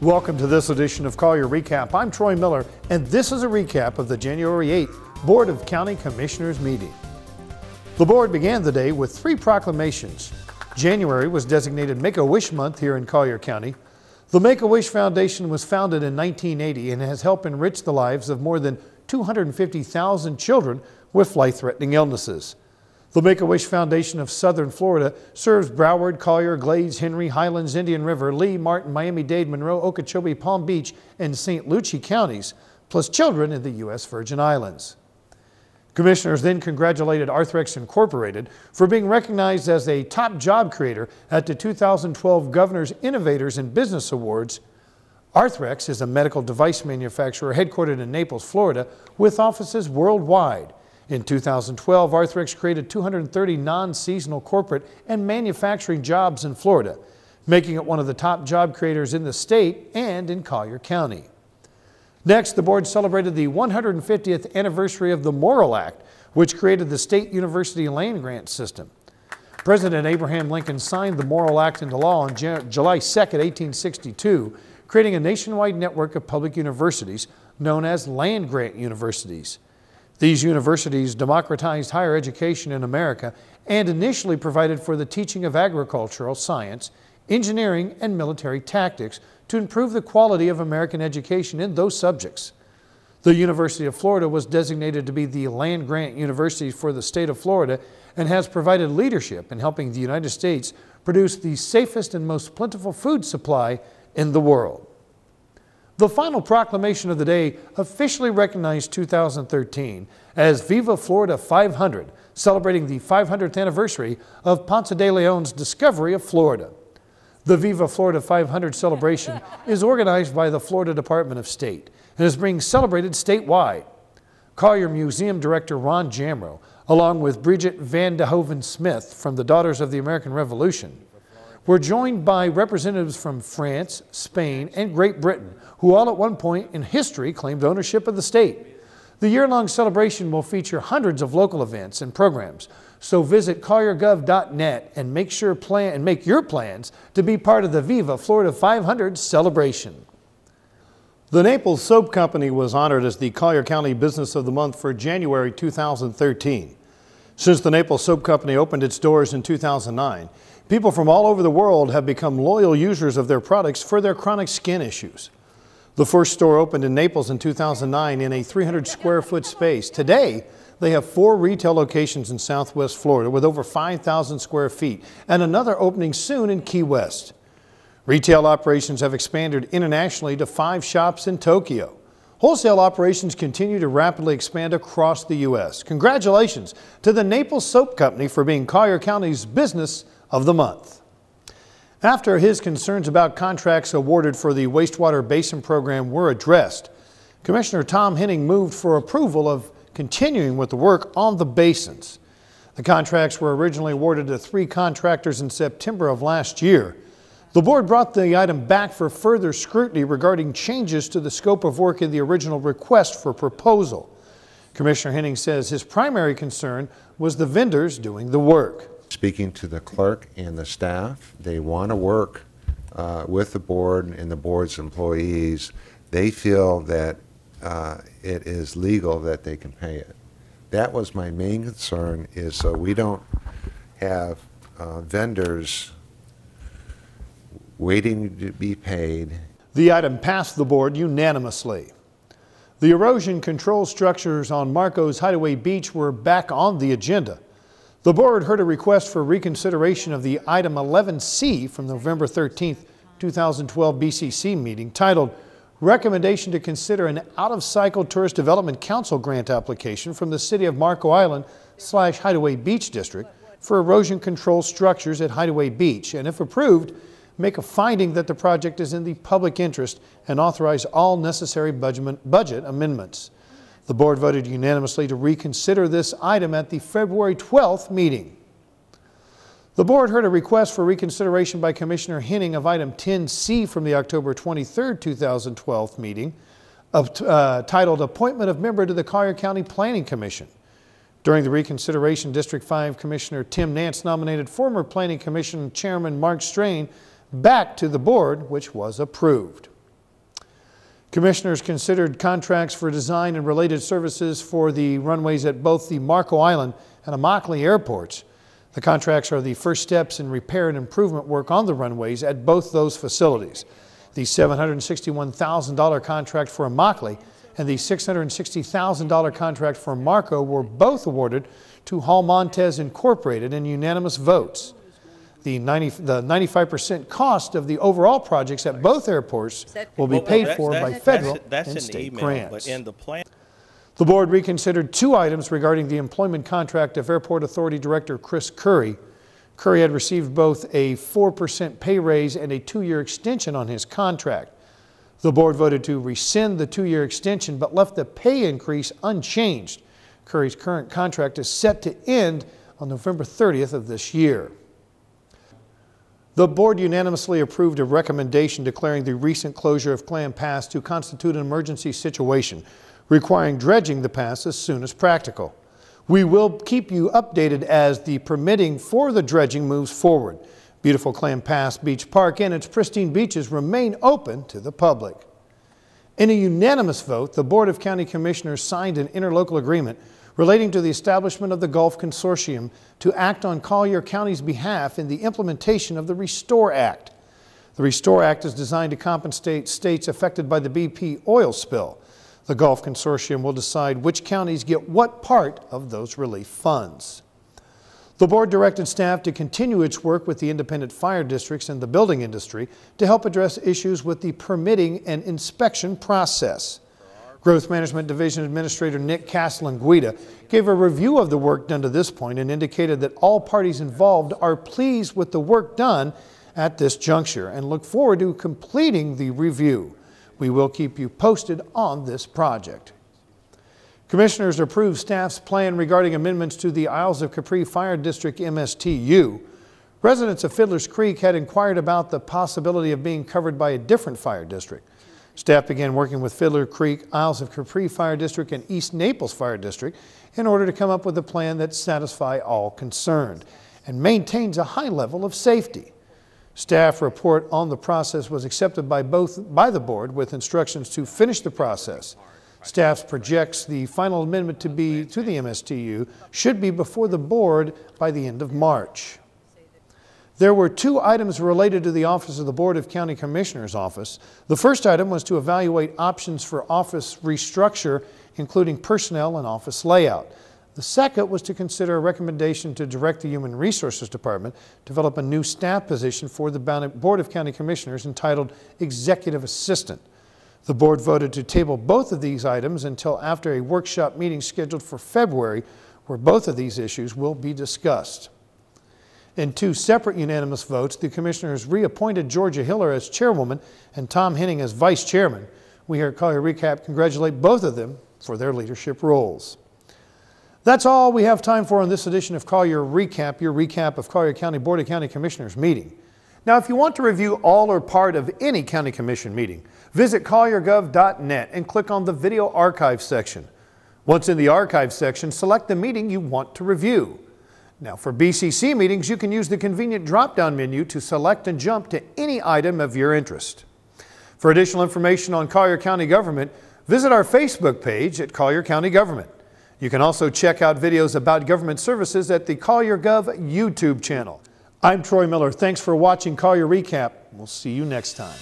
Welcome to this edition of Collier Recap. I'm Troy Miller, and this is a recap of the January 8th Board of County Commissioners meeting. The board began the day with 3 proclamations. January was designated Make-A-Wish Month here in Collier County. The Make-A-Wish Foundation was founded in 1980 and has helped enrich the lives of more than 250,000 children with life-threatening illnesses. The Make-A-Wish Foundation of Southern Florida serves Broward, Collier, Glades, Henry, Highlands, Indian River, Lee, Martin, Miami-Dade, Monroe, Okeechobee, Palm Beach, and St. Lucie counties, plus children in the U.S. Virgin Islands. Commissioners then congratulated Arthrex Incorporated for being recognized as a top job creator at the 2012 Governor's Innovators in Business Awards. Arthrex is a medical device manufacturer headquartered in Naples, Florida, with offices worldwide. In 2012, Arthrex created 230 non-seasonal corporate and manufacturing jobs in Florida, making it one of the top job creators in the state and in Collier County. Next, the board celebrated the 150th anniversary of the Morrill Act, which created the state university land grant system. President Abraham Lincoln signed the Morrill Act into law on July 2, 1862, creating a nationwide network of public universities known as land grant universities. These universities democratized higher education in America and initially provided for the teaching of agricultural science, engineering, and military tactics to improve the quality of American education in those subjects. The University of Florida was designated to be the land grant university for the state of Florida and has provided leadership in helping the United States produce the safest and most plentiful food supply in the world. The final proclamation of the day officially recognized 2013 as Viva Florida 500, celebrating the 500th anniversary of Ponce de Leon's discovery of Florida. The Viva Florida 500 celebration is organized by the Florida Department of State and is being celebrated statewide. Collier Museum Director Ron Jamro, along with Bridget Van de Hoven Smith from the Daughters of the American Revolution, were joined by representatives from France, Spain, and Great Britain, who all at one point in history claimed ownership of the state. The year-long celebration will feature hundreds of local events and programs, so visit colliergov.net and make your plans to be part of the Viva Florida 500 celebration. The Naples Soap Company was honored as the Collier County Business of the Month for January 2013. Since the Naples Soap Company opened its doors in 2009, people from all over the world have become loyal users of their products for their chronic skin issues. The first store opened in Naples in 2009 in a 300-square-foot space. Today, they have 4 retail locations in Southwest Florida with over 5,000 square feet and another opening soon in Key West. Retail operations have expanded internationally to 5 shops in Tokyo. Wholesale operations continue to rapidly expand across the U.S. Congratulations to the Naples Soap Company for being Collier County's Business of the Month. After his concerns about contracts awarded for the Wastewater Basin program were addressed, Commissioner Tom Henning moved for approval of continuing with the work on the basins. The contracts were originally awarded to 3 contractors in September of last year. The board brought the item back for further scrutiny regarding changes to the scope of work in the original request for proposal. Commissioner Henning says his primary concern was the vendors doing the work. Speaking to the clerk and the staff, they want to work with the board and the board's employees. They feel that it is legal that they can pay it. That was my main concern, is so we don't have vendors waiting to be paid. The item passed the board unanimously. The erosion control structures on Marco's Hideaway Beach were back on the agenda. The board heard a request for reconsideration of the item 11C from November 13, 2012 BCC meeting titled Recommendation to Consider an Out-of-Cycle Tourist Development Council Grant Application from the City of Marco Island / Hideaway Beach District for erosion control structures at Hideaway Beach, and if approved, make a finding that the project is in the public interest and authorize all necessary budget amendments. The board voted unanimously to reconsider this item at the February 12th meeting. The board heard a request for reconsideration by Commissioner Henning of item 10C from the October 23, 2012 meeting titled Appointment of Member to the Collier County Planning Commission. During the reconsideration, District 5 Commissioner Tim Nance nominated former Planning Commission Chairman Mark Strain back to the board, which was approved. Commissioners considered contracts for design and related services for the runways at both the Marco Island and Immokalee airports. The contracts are the first steps in repair and improvement work on the runways at both those facilities. The $761,000 contract for Immokalee and the $660,000 contract for Marco were both awarded to Hall Montez Incorporated in unanimous votes. The 95% cost of the overall projects at both airports will be paid for by federal and state grants. The board reconsidered two items regarding the employment contract of Airport Authority Director Chris Curry. Curry had received both a 4% pay raise and a 2-year extension on his contract. The board voted to rescind the 2-year extension but left the pay increase unchanged. Curry's current contract is set to end on November 30th of this year. The board unanimously approved a recommendation declaring the recent closure of Clam Pass to constitute an emergency situation, requiring dredging the pass as soon as practical. We will keep you updated as the permitting for the dredging moves forward. Beautiful Clam Pass Beach Park and its pristine beaches remain open to the public. In a unanimous vote, the Board of County Commissioners signed an interlocal agreement relating to the establishment of the Gulf Consortium to act on Collier County's behalf in the implementation of the Restore Act. The Restore Act is designed to compensate states affected by the BP oil spill. The Gulf Consortium will decide which counties get what part of those relief funds. The board directed staff to continue its work with the independent fire districts and the building industry to help address issues with the permitting and inspection process. Growth Management Division Administrator Nick Castellanguida gave a review of the work done to this point and indicated that all parties involved are pleased with the work done at this juncture and look forward to completing the review. We will keep you posted on this project. Commissioners approved staff's plan regarding amendments to the Isles of Capri Fire District MSTU. Residents of Fiddler's Creek had inquired about the possibility of being covered by a different fire district. Staff began working with Fiddler Creek, Isles of Capri Fire District, and East Naples Fire District in order to come up with a plan that satisfies all concerned and maintains a high level of safety. Staff report on the process was accepted by the board with instructions to finish the process. Staff projects the final amendment to the MSTU should be before the board by the end of March. There were two items related to the Office of the Board of County Commissioners office. The first item was to evaluate options for office restructure, including personnel and office layout. The second was to consider a recommendation to direct the Human Resources Department to develop a new staff position for the Board of County Commissioners entitled Executive Assistant. The board voted to table both of these items until after a workshop meeting scheduled for February, where both of these issues will be discussed. In two separate unanimous votes, the commissioners reappointed Georgia Hiller as chairwoman and Tom Henning as vice chairman. We here at Collier Recap congratulate both of them for their leadership roles. That's all we have time for on this edition of Collier Recap, your recap of Collier County Board of County Commissioners meeting. Now, if you want to review all or part of any county commission meeting, visit colliergov.net and click on the video archive section. Once in the archive section, select the meeting you want to review. Now, for BCC meetings, you can use the convenient drop-down menu to select and jump to any item of your interest. For additional information on Collier County Government, visit our Facebook page at Collier County Government. You can also check out videos about government services at the Collier Gov YouTube channel. I'm Troy Miller. Thanks for watching Collier Recap. We'll see you next time.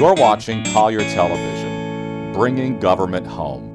You're watching Collier Television, bringing government home.